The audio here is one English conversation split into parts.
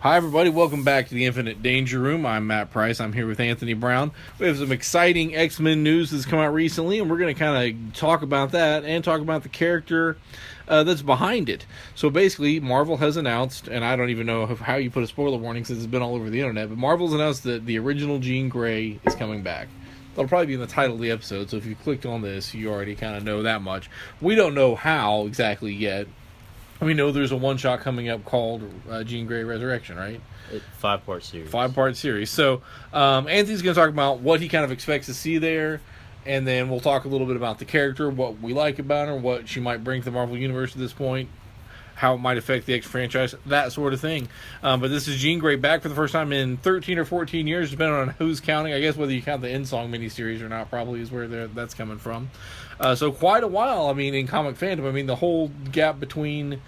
Hi, everybody. Welcome back to the Infinite Danger Room. I'm Matt Price. I'm here with Anthony Brown. We have some exciting X-Men news that's come out recently, and we're going to kind of talk about that and talk about the character that's behind it. So basically, Marvel has announced, and I don't even know how you put a spoiler warning since it's been all over the internet, but Marvel's announced that the original Jean Grey is coming back. That'll probably be in the title of the episode, so if you clicked on this, you already kind of know that much. We don't know how exactly yet. We know there's a one-shot coming up called Jean Grey Resurrection, right? 5-part series. 5-part series. So Anthony's going to talk about what he kind of expects to see there, and then we'll talk a little bit about the character, what we like about her, what she might bring to the Marvel Universe at this point, how it might affect the X franchise, that sort of thing. But this is Jean Grey back for the first time in 13 or 14 years, depending on who's counting. I guess whether you count the End-Song miniseries or not probably is where that's coming from. So quite a while, in comic fandom. The whole gap between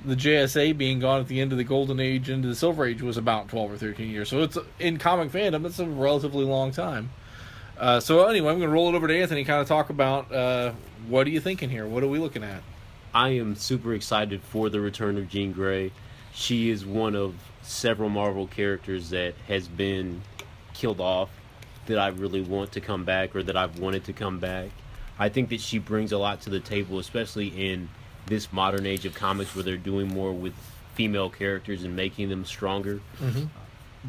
the JSA being gone at the end of the Golden Age into the Silver Age was about 12 or 13 years. So it's in comic fandom, it's a relatively long time. So anyway, I'm going to roll it over to Anthony, kind of talk about what are you thinking here? What are we looking at? I am super excited for the return of Jean Grey. She is one of several Marvel characters that has been killed off that I really want to come back, or that I've wanted to come back. I think that she brings a lot to the table, especially in this modern age of comics where they're doing more with female characters and making them stronger. Mm-hmm.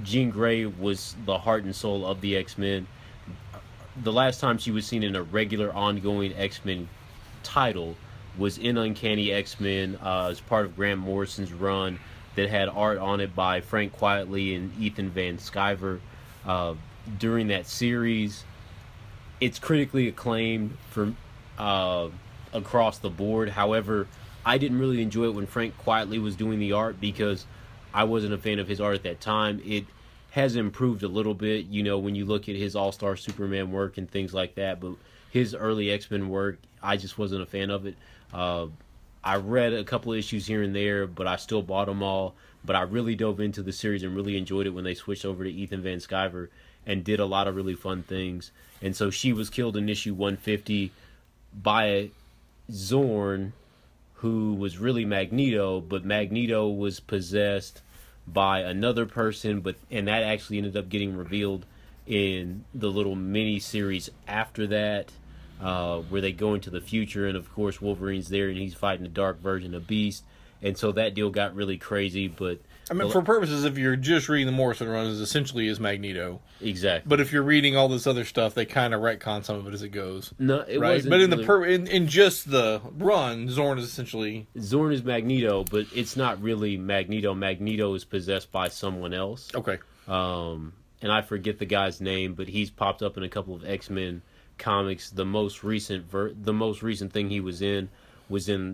Jean Grey was the heart and soul of the X-Men. The last time she was seen in a regular ongoing X-Men title was in Uncanny X-Men as part of Grant Morrison's run that had art on it by Frank Quitely and Ethan Van Sciver. During that series, it's critically acclaimed for across the board. However, I didn't really enjoy it when Frank Quitely was doing the art because I wasn't a fan of his art at that time. It has improved a little bit, when you look at his All-Star Superman work and things like that, but his early X-Men work, I just wasn't a fan of it. I read a couple of issues here and there, but I still bought them all. But I really dove into the series and really enjoyed it when they switched over to Ethan Van Sciver and did a lot of really fun things. And so she was killed in issue 150 by Zorn, who was really Magneto, but Magneto was possessed by another person, and that actually ended up getting revealed in the little mini series after that, where they go into the future, and of course Wolverine's there and he's fighting the dark version of Beast, and so that deal got really crazy. But for purposes, if you're just reading the Morrison run, is essentially is Magneto. Exactly. But if you're reading all this other stuff, they kind of retcon some of it as it goes. No, it right? wasn't. But in just the run, Zorn is essentially Magneto, but it's not really Magneto. Magneto is possessed by someone else. Okay. And I forget the guy's name, but he's popped up in a couple of X-Men comics. The most recent thing he was in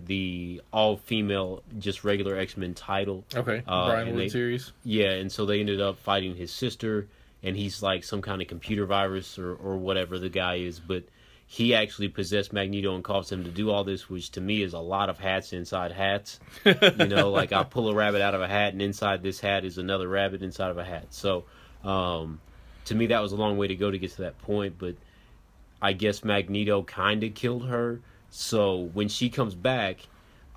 the all-female, just regular X-Men title. Okay, Brian Wood series. Yeah, and so they ended up fighting his sister, and he's like some kind of computer virus or whatever the guy is, but he actually possessed Magneto and caused him to do all this, which to me is a lot of hats inside hats. Like I'll pull a rabbit out of a hat, and inside this hat is another rabbit inside of a hat. So to me, that was a long way to go to get to that point, but I guess Magneto kind of killed her. So when she comes back,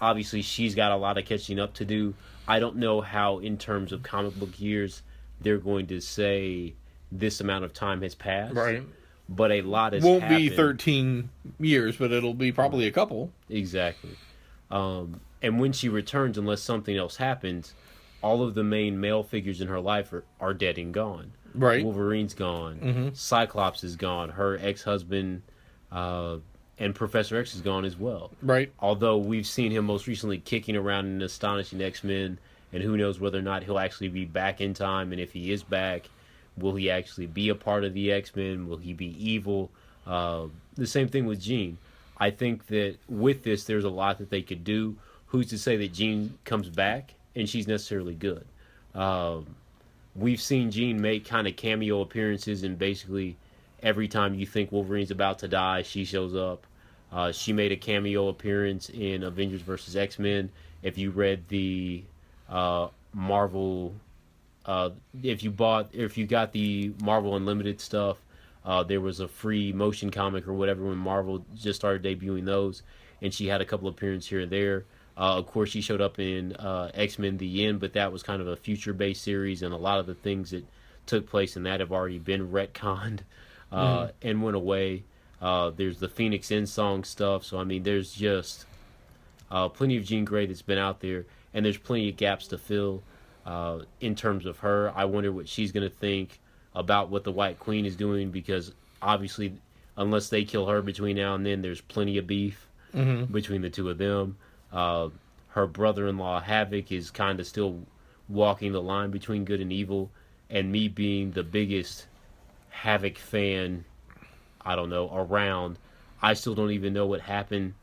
obviously she's got a lot of catching up to do. I don't know how, in terms of comic book years, they're going to say this amount of time has passed. Right. But a lot has Won't happened. be 13 years, but it'll be probably a couple. Exactly. And when she returns, unless something else happens, all of the main male figures in her life are dead and gone. Right. Wolverine's gone. Mm-hmm. Cyclops is gone. Her ex-husband and Professor X is gone as well. Right. Although we've seen him most recently kicking around in Astonishing X-Men, and who knows whether or not he'll actually be back in time, and if he is back, will he actually be a part of the X-Men? Will he be evil? The same thing with Jean. I think that with this, there's a lot that they could do. Who's to say that Jean comes back and she's necessarily good? We've seen Jean make kind of cameo appearances, and basically every time you think Wolverine's about to die, she shows up. She made a cameo appearance in Avengers vs. X-Men. If you read the Marvel, if you got the Marvel Unlimited stuff, there was a free motion comic or whatever when Marvel just started debuting those, and she had a couple appearances here and there. Of course, she showed up in X-Men: The End, but that was kind of a future-based series, and a lot of the things that took place in that have already been retconned and went away. There's the Phoenix Song stuff, so I mean, there's just plenty of Jean Grey that's been out there, and there's plenty of gaps to fill in terms of her. I wonder what she's going to think about what the White Queen is doing, because obviously, unless they kill her between now and then, there's plenty of beef between the two of them. Her brother-in-law Havoc is kind of still walking the line between good and evil, and me being the biggest Havoc fan, I don't know, around, I still don't even know what happened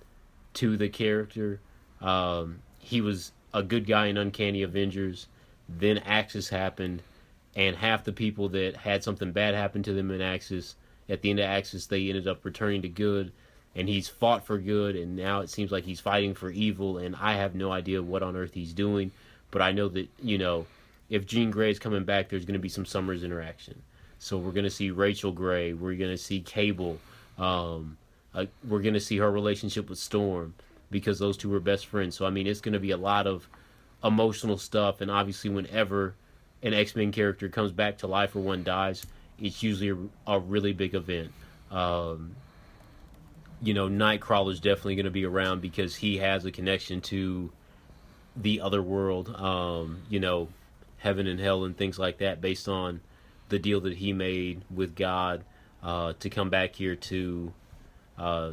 to the character. He was a good guy in Uncanny Avengers, then Axis happened, and half the people that had something bad happen to them in Axis, at the end of Axis, they ended up returning to good, and he's fought for good, and now it seems like he's fighting for evil, and I have no idea what on earth he's doing, but I know that, you know, if Jean Grey is coming back, there's going to be some Summers interaction. So we're going to see Rachel Grey, we're going to see Cable, we're going to see her relationship with Storm, because those two were best friends. So, I mean, it's going to be a lot of emotional stuff, and obviously whenever an X-Men character comes back to life or one dies, it's usually a really big event. You know, Nightcrawler's definitely going to be around because he has a connection to the other world, you know, heaven and hell and things like that, based on the deal that he made with God to come back here to, I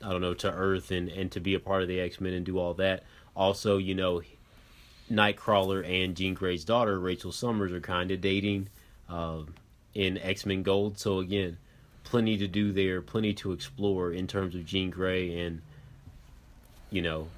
don't know, to Earth and to be a part of the X-Men and do all that. Also, you know, Nightcrawler and Jean Grey's daughter, Rachel Summers, are kind of dating in X-Men Gold. So again, plenty to do there, plenty to explore in terms of Jean Grey, and, you know,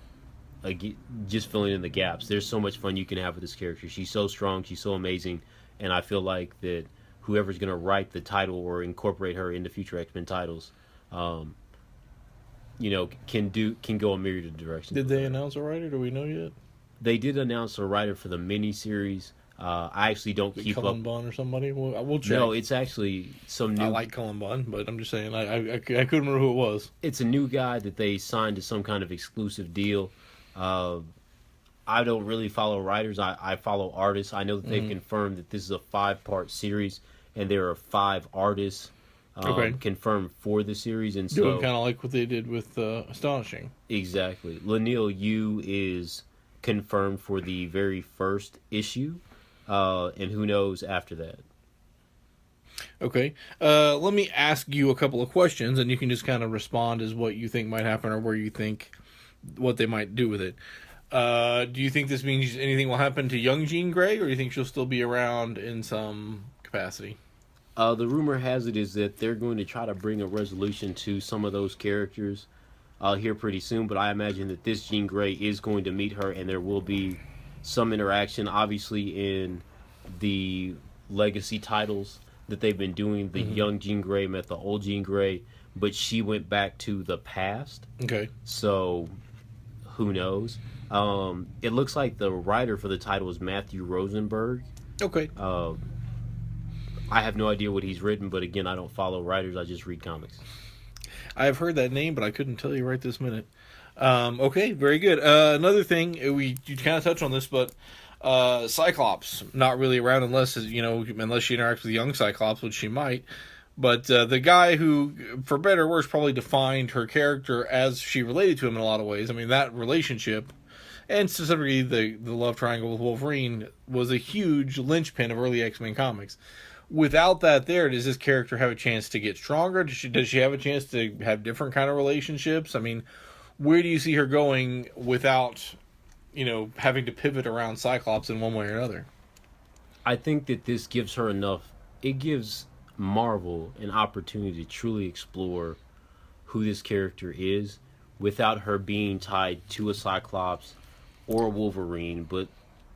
just filling in the gaps. There's so much fun you can have with this character. She's so strong, she's so amazing, and I feel like that whoever's going to write the title or incorporate her into future X-Men titles, you know, can go a myriad of directions. Did they announce a writer? Do we know yet? They did announce a writer for the miniseries. I actually don't keep Cullen up. Bunn or somebody? We'll check. No, it's actually some new. I like Cullen Bunn, but I'm just saying I couldn't remember who it was. It's a new guy that they signed to some kind of exclusive deal. I don't really follow writers. I follow artists. I know that they've confirmed that this is a 5-part series, and there are 5 artists confirmed for the series. And so, doing kind of like what they did with Astonishing. Exactly. Leinil Yu is confirmed for the very first issue, and who knows after that. Okay. Let me ask you a couple of questions, and you can just kind of respond as what you think might happen or where you think what they might do with it. Do you think this means anything will happen to young Jean Grey, or do you think she'll still be around in some capacity? The rumor has it is that they're going to try to bring a resolution to some of those characters here pretty soon, but I imagine that this Jean Grey is going to meet her, and there will be some interaction. Obviously, in the legacy titles that they've been doing, the young Jean Grey met the old Jean Grey, but she went back to the past. Okay. So, who knows? It looks like the writer for the title is Matthew Rosenberg. Okay. I have no idea what he's written, but again, I don't follow writers. I just read comics. I have heard that name, but I couldn't tell you right this minute. Okay, very good. Another thing, you kind of touched on this, but Cyclops not really around unless she interacts with young Cyclops, which she might. But the guy who, for better or worse, probably defined her character as she related to him in a lot of ways. I mean, that relationship, and specifically the love triangle with Wolverine, was a huge linchpin of early X-Men comics. Without that there, does this character have a chance to get stronger? Does she have a chance to have different kind of relationships? I mean, where do you see her going without, having to pivot around Cyclops in one way or another? I think that this gives her enough. It gives Marvel an opportunity to truly explore who this character is without her being tied to a Cyclops or a Wolverine. But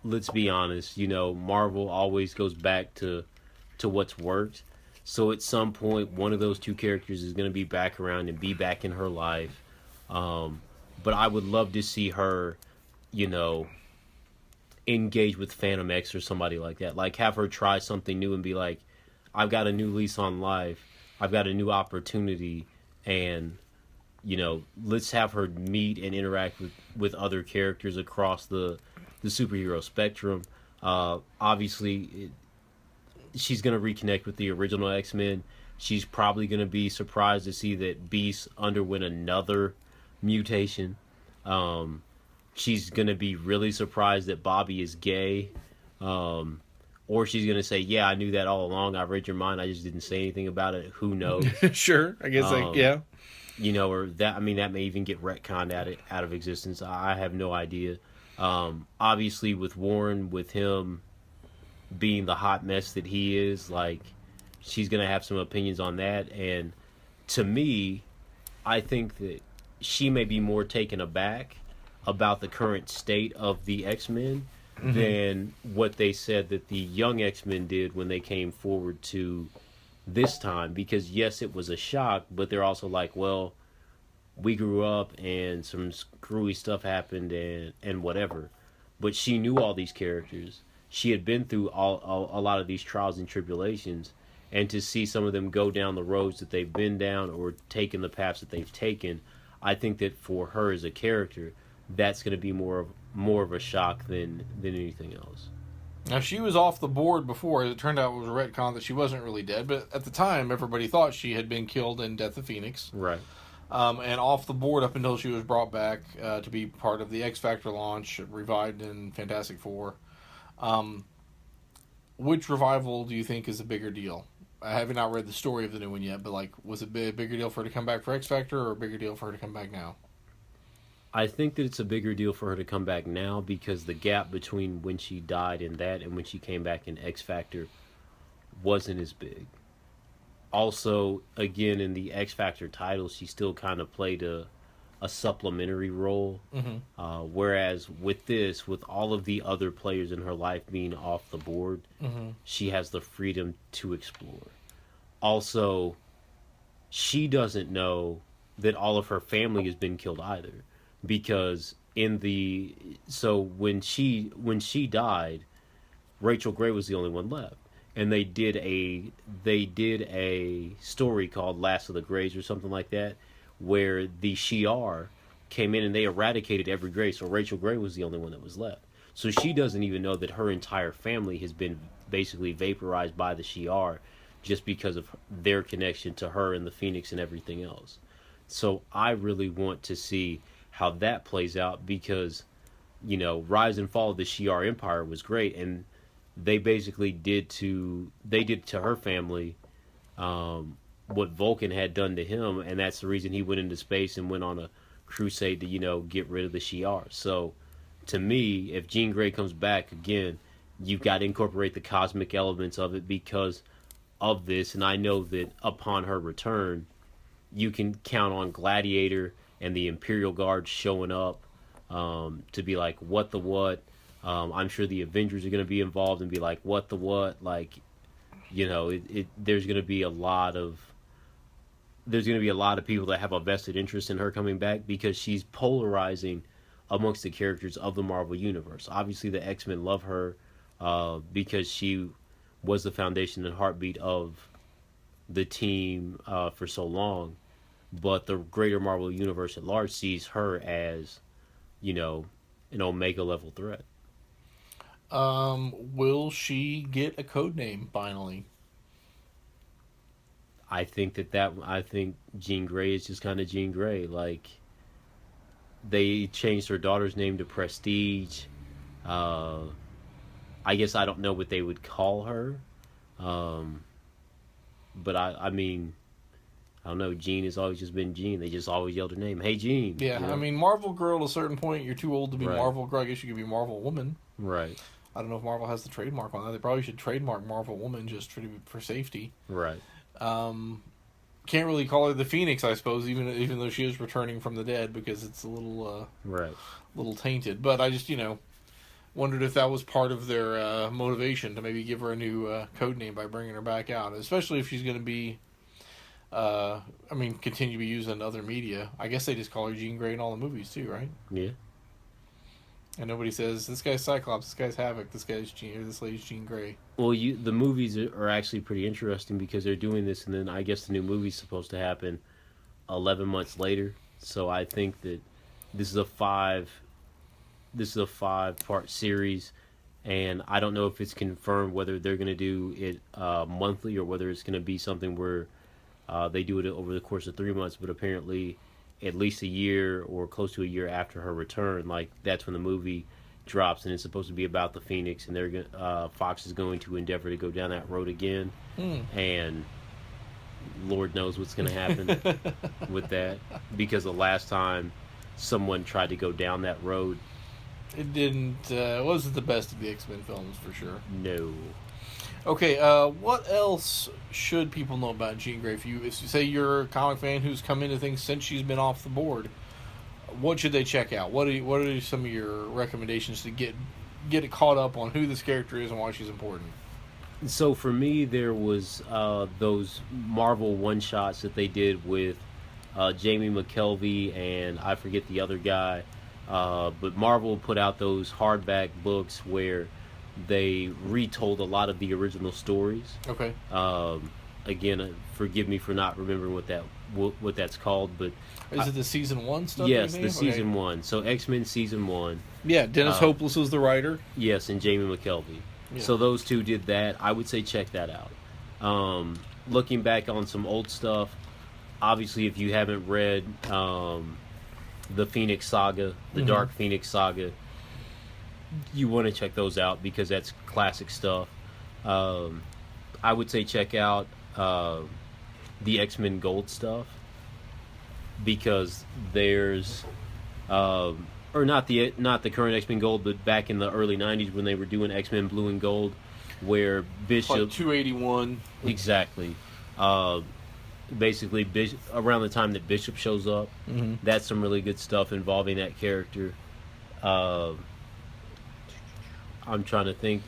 let's be honest, Marvel always goes back to what's worked. So at some point, one of those two characters is going to be back around and be back in her life. But I would love to see her, engage with Phantom X or somebody like that. Like, have her try something new and be like, I've got a new lease on life. I've got a new opportunity. And let's have her meet and interact with other characters across the superhero spectrum. Obviously, she's going to reconnect with the original X-Men. She's probably going to be surprised to see that Beast underwent another mutation. She's going to be really surprised that Bobby is gay. Or she's going to say, yeah, I knew that all along. I read your mind. I just didn't say anything about it. Who knows? Sure. I guess, yeah. Or that, I mean, that may even get retconned out of existence. I have no idea. Obviously, with Warren, with him being the hot mess that he is, like, she's going to have some opinions on that. And to me, I think that she may be more taken aback about the current state of the X-Men than what they said that the young X-Men did when they came forward to this time. Because, yes, it was a shock, but they're also like, well, we grew up and some screwy stuff happened and whatever. But she knew all these characters. She had been through a lot of these trials and tribulations. And to see some of them go down the roads that they've been down or taken the paths that they've taken, I think that for her as a character, that's going to be more of a shock than anything else. Now, she was off the board before. It turned out it was a retcon that she wasn't really dead. But at the time, everybody thought she had been killed in Death of Phoenix. Right. And off the board up until she was brought back to be part of the X Factor launch, revived in Fantastic Four. Which revival do you think is a bigger deal? I haven't not read the story of the new one yet, but like, was it a bigger deal for her to come back for X Factor or a bigger deal for her to come back now? I think that it's a bigger deal for her to come back now because the gap between when she died in that and when she came back in X Factor wasn't as big. Also, again, in the X Factor title, she still kind of played a supplementary role. Whereas with this, with all of the other players in her life being off the board, she has the freedom to explore. Also, she doesn't know that all of her family has been killed either. Because when she died, Rachel Gray was the only one left, and they did a story called Last of the Greys or something like that, where the Shi'ar came in and they eradicated every Grey, so Rachel Gray was the only one that was left. So she doesn't even know that her entire family has been basically vaporized by the Shi'ar just because of their connection to her and the Phoenix and everything else. So I really want to see how that plays out because, Rise and Fall of the Shi'ar Empire was great, and they basically did to her family what Vulcan had done to him, and that's the reason he went into space and went on a crusade to, get rid of the Shi'ar. So, to me, if Jean Grey comes back again, you've got to incorporate the cosmic elements of it because of this, and I know that upon her return, you can count on Gladiator and the Imperial Guard showing up to be like, what the what? I'm sure the Avengers are going to be involved and be like, what the what? Like, there's going to be a lot of people that have a vested interest in her coming back because she's polarizing amongst the characters of the Marvel Universe. Obviously, the X-Men love her because she was the foundation and heartbeat of the team for so long. But the greater Marvel Universe at large sees her as, an Omega-level threat. Will she get a code name finally? I think I think Jean Grey is just kind of Jean Grey. Like, they changed her daughter's name to Prestige. I guess I don't know what they would call her. But I mean, I don't know. Jean has always just been Jean. They just always yelled her name. Hey, Jean. Yeah, I mean, Marvel Girl, at a certain point, you're too old to be Marvel Girl. I guess you could be Marvel Woman. Right. I don't know if Marvel has the trademark on that. They probably should trademark Marvel Woman just for safety. Right. Can't really call her the Phoenix, I suppose, even though she is returning from the dead, because it's a little little tainted. But I just wondered if that was part of their motivation to maybe give her a new code name by bringing her back out, especially if she's going to be continue to be used in other media. I guess they just call her Jean Grey in all the movies too, right? Yeah. And nobody says, this guy's Cyclops, this guy's Havoc, this lady's Jean Grey. Well, the movies are actually pretty interesting because they're doing this, and then I guess the new movie's supposed to happen 11 months later. So I think that this is a five part series, and I don't know if it's confirmed whether they're going to do it monthly or whether it's going to be something where they do it over the course of 3 months. But apparently, at least a year or close to a year after her return, like that's when the movie drops, and it's supposed to be about the Phoenix, and Fox is going to endeavor to go down that road again, and Lord knows what's going to happen with that, because the last time someone tried to go down that road, it didn't. Wasn't the best of the X-Men films for sure. no. Okay, what else should people know about Jean Grey? If you say you're a comic fan who's come into things since she's been off the board, what should they check out? What are some of your recommendations to get it caught up on who this character is and why she's important? So for me, there was those Marvel one-shots that they did with Jamie McKelvey and I forget the other guy. But Marvel put out those hardback books where they retold a lot of the original stories. Okay. Again, forgive me for not remembering what that's called, but is it the season 1 stuff? Yes, the season 1. So X-Men season 1. Yeah, Dennis Hopeless was the writer. Yes, and Jamie McKelvey. Yeah. So those two did that. I would say check that out. Looking back on some old stuff, obviously if you haven't read the Phoenix Saga, the Dark Phoenix Saga, you want to check those out because that's classic stuff. I would say check out the X-Men Gold stuff, because there's or not the current X-Men Gold, but back in the early 90s when they were doing X-Men Blue and Gold, where Bishop... Like 281. Exactly. Basically, around the time that Bishop shows up, that's some really good stuff involving that character. I'm trying to think.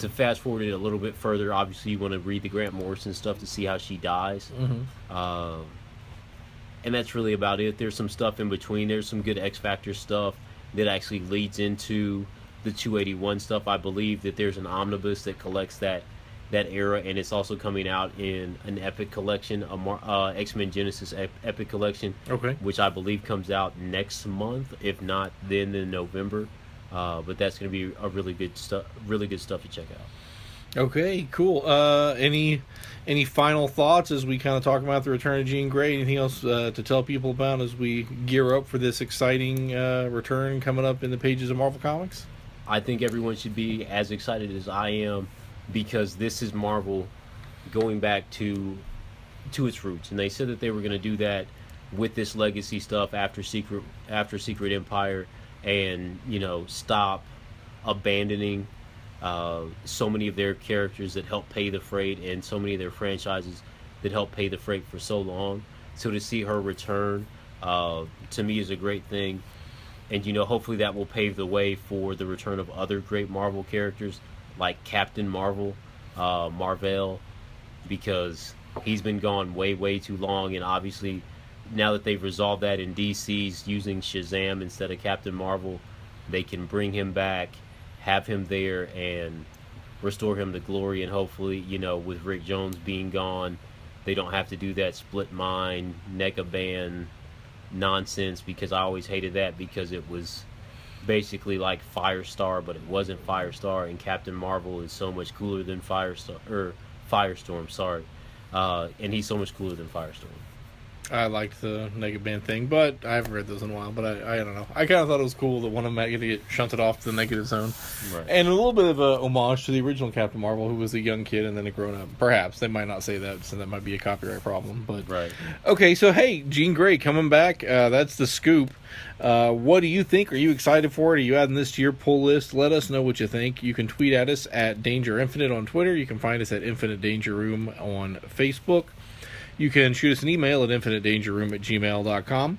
To fast forward it a little bit further, obviously you want to read the Grant Morrison stuff to see how she dies. And that's really about it. There's some stuff in between. There's some good X-Factor stuff that actually leads into the 281 stuff. I believe that there's an omnibus that collects that era, and it's also coming out in an Epic collection, X-Men Genesis Epic collection, which I believe comes out next month, if not then in November. But that's going to be a really good stuff to check out. Okay, cool. Any final thoughts as we kind of talk about the return of Jean Grey? Anything else to tell people about as we gear up for this exciting return coming up in the pages of Marvel Comics? I think everyone should be as excited as I am, because this is Marvel going back to its roots, and they said that they were going to do that with this legacy stuff after Secret Empire, and stop abandoning so many of their characters that help pay the freight, and so many of their franchises that help pay the freight for so long. So to see her return, to me, is a great thing. And, hopefully that will pave the way for the return of other great Marvel characters like Captain Marvel, Marvel, because he's been gone way, way too long. And obviously, now that they've resolved that in DC's using Shazam instead of Captain Marvel, they can bring him back, have him there, and restore him to glory. And hopefully, with Rick Jones being gone, they don't have to do that split mind, NECA ban nonsense, because I always hated that, because it was basically like Firestar, but it wasn't Firestar, and Captain Marvel is so much cooler than Firestorm, sorry. And he's so much cooler than Firestorm. I liked the NECA ban thing, but I haven't read those in a while. But I don't know. I kind of thought it was cool that one of them had to get shunted off to the negative zone. Right. And a little bit of a homage to the original Captain Marvel, who was a young kid and then a grown-up. Perhaps. They might not say that, so that might be a copyright problem. But right. Okay, so hey, Jean Grey coming back. That's the scoop. What do you think? Are you excited for it? Are you adding this to your pull list? Let us know what you think. You can tweet at us at Danger Infinite on Twitter. You can find us at Infinite Danger Room on Facebook. You can shoot us an email at infinitedangerroom@gmail.com.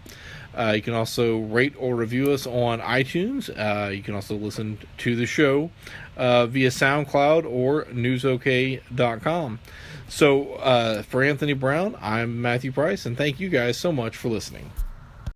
You can also rate or review us on iTunes. You can also listen to the show via SoundCloud or newsok.com. So for Anthony Brown, I'm Matthew Price, and thank you guys so much for listening.